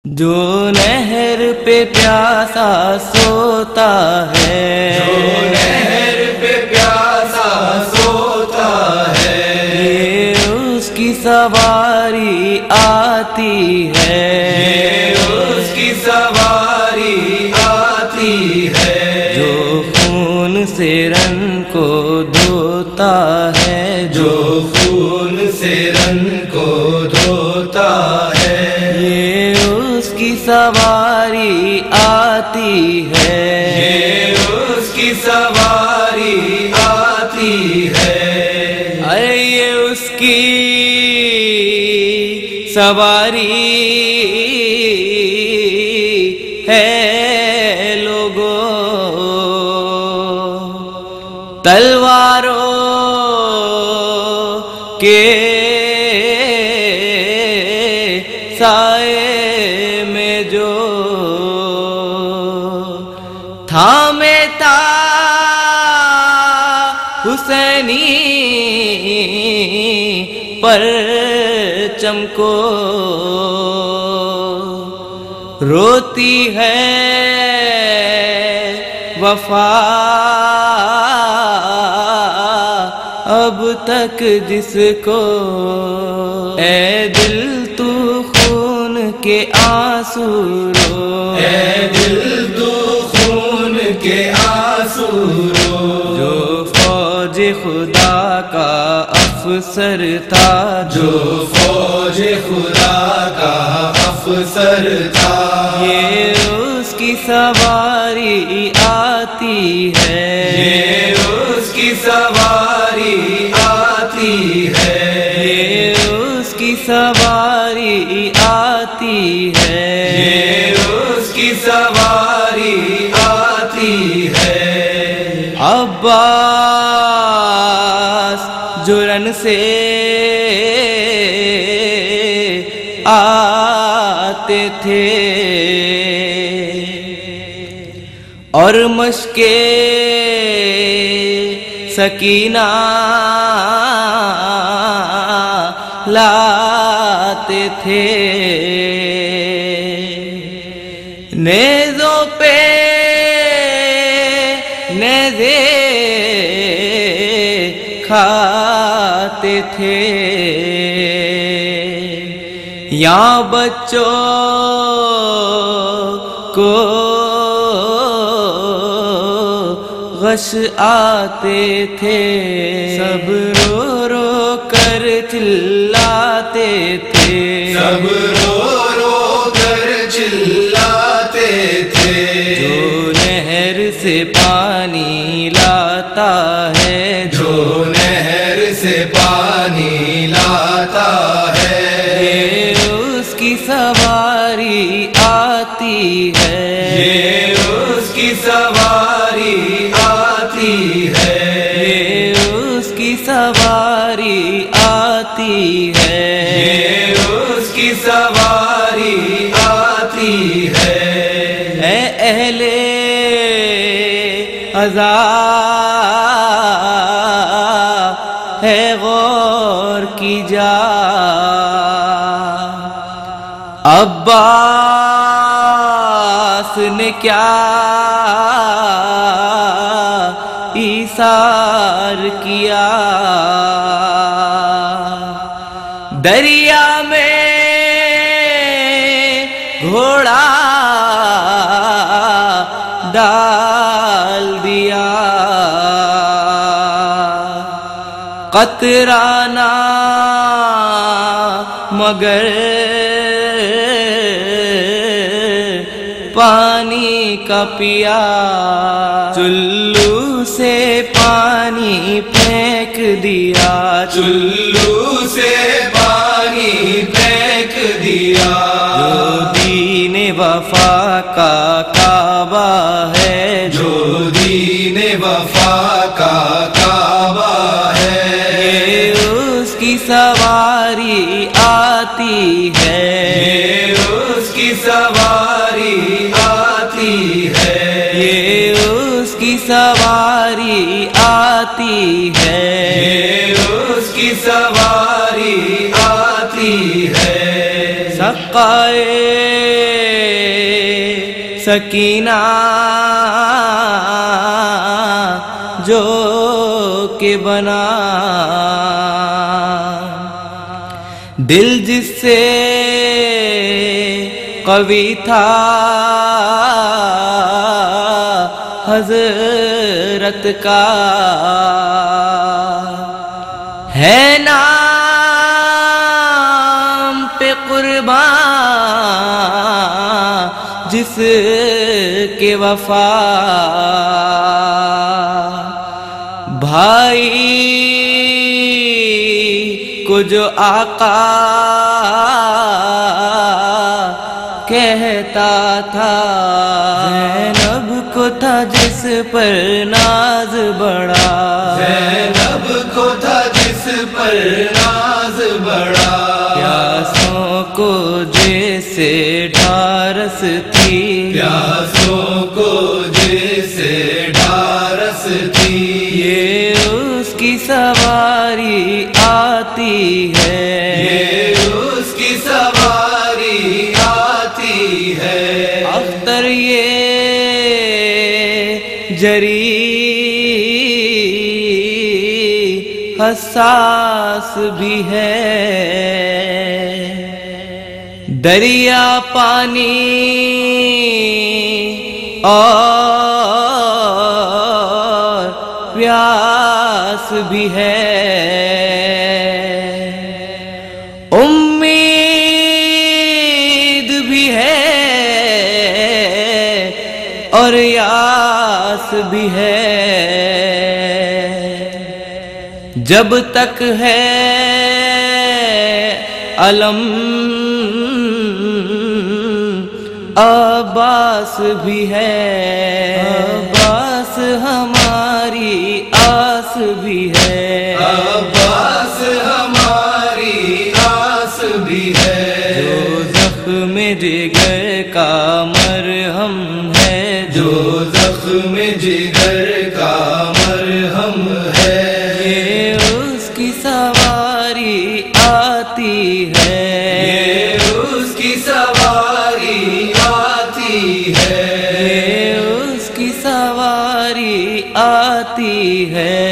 جو نہر پہ پیاسا سوتا ہے، جو نہر پہ پیاسا سوتا ہے، یہ اس کی سواری آتی ہے، یہ اس کی سواری آتی ہے، جو خون سے رن کو دھوتا ہے، جو خون سے رن کو دھوتا ہے، یہ اس کی سواری آتی ہے، یہ اس کی سواری آتی ہے، ارے یہ اس کی سواری ہے لوگوں، تلواروں کے سائے میں جو تھامے تھا حسینی پرچم کو، روتی ہے وفا اب تک جس کو، اے دل تو خون کے آنسو رو، اے دل تو خون کے آنسو رو، جو فوج خدا کا افسر تھا، جو فوج خدا کا افسر تھا، یہ اس کی سواری آتی ہے، یہ اس کی سواری آتی ہے، یہ اس کی سواری آتی ہے، یہ اس کی سواری آتی ہے، عباس جرن سے آتے تھے اور مشق سکینہ لاتے تھے، نیزوں پہ نیزے کھاتے تھے، یہاں بچوں کو غش آتے تھے، سب رو رو کر چلاتے تھے، سب رو رو کر چلاتے تھے، جو نہر سے پانی لاتا ہے، جو نہر سے پانی لاتا ہے، یہ اس کی سواری آتی ہے، یہ اس کی سواری آتی ہے، یہ اس کی سواری آتی ہے، یہ اس کی سواری آتی ہے، اے اہل عزا ہے غور کی جا، عباس نے کیا ایثار کیا، دریا میں گھوڑا ڈال دیا، قطرہ نہ مگر پانی کا پیا، چلو سے پانی پھینک دیا، چلو سے پانی پھینک دیا، جو دین وفا کا کعبہ ہے، جو دین وفا کا کعبہ ہے، یہ اس کی سواری آتی ہے، یہ اس کی سواری آتی ہے، یہ اس کی سواری آتی ہے، یہ اس کی سواری آتی ہے، سقا حلقائے سکینہ جو کہ بنا، دل جس سے قوی تھا حضرت کا، ہے نام پہ قربان جس کے وفا، بھائی کو جو آقا کہتا تھا، زینب کو تھا جس پر ناز بڑا، زینب کو تھا جس پر ناز بڑا، پیاسوں کو جیسے ڈھارس تھی، پیاسوں کو جیسے ڈھارس تھی، یہ اس کی سواری آتی ہے، یہ اس کی سواری آتی ہے، اختر یہ جری حساس بھی ہے، دریا پانی اور پیاس بھی ہے، امید بھی ہے اور یاس بھی ہے، جب تک ہے علم عباس بھی ہے، عباس ہماری آس بھی ہے، عباس ہماری آس بھی ہے، جو زخم جگر کا مرہم ہے، جو زخم جگر کا مرہم ہے، یہ اس کی سواری آتی ہے، یہ اس کی سواری آتی ہے، یہ اس کی سواری آتی ہے۔